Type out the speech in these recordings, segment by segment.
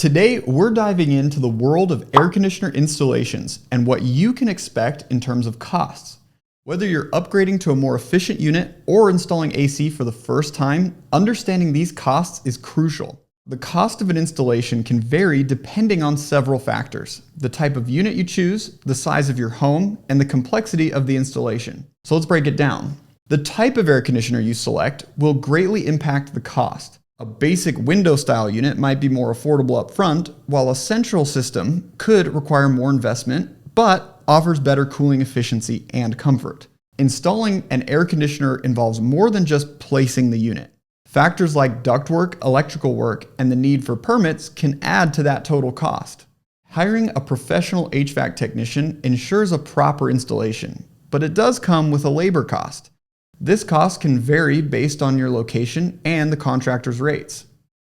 Today, we're diving into the world of air conditioner installations and what you can expect in terms of costs. Whether you're upgrading to a more efficient unit or installing AC for the first time, understanding these costs is crucial. The cost of an installation can vary depending on several factors: the type of unit you choose, the size of your home, and the complexity of the installation. So let's break it down. The type of air conditioner you select will greatly impact the cost. A basic window-style unit might be more affordable up front, while a central system could require more investment, but offers better cooling efficiency and comfort. Installing an air conditioner involves more than just placing the unit. Factors like ductwork, electrical work, and the need for permits can add to that total cost. Hiring a professional HVAC technician ensures a proper installation, but it does come with a labor cost. This cost can vary based on your location and the contractor's rates.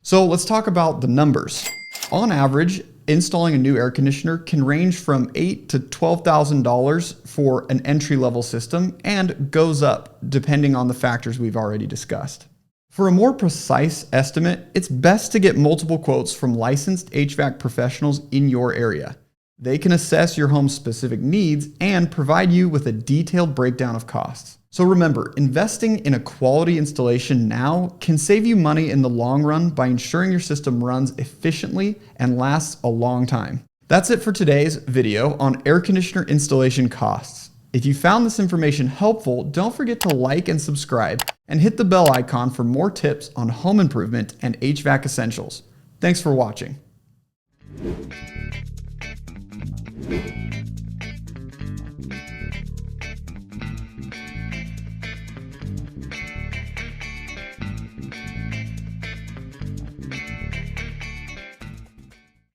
So let's talk about the numbers. On average, installing a new air conditioner can range from $8,000 to $12,000 for an entry-level system and goes up depending on the factors we've already discussed. For a more precise estimate, it's best to get multiple quotes from licensed HVAC professionals in your area. They can assess your home's specific needs and provide you with a detailed breakdown of costs. So remember, investing in a quality installation now can save you money in the long run by ensuring your system runs efficiently and lasts a long time. That's it for today's video on air conditioner installation costs. If you found this information helpful, don't forget to like and subscribe, and hit the bell icon for more tips on home improvement and HVAC essentials. Thanks for watching.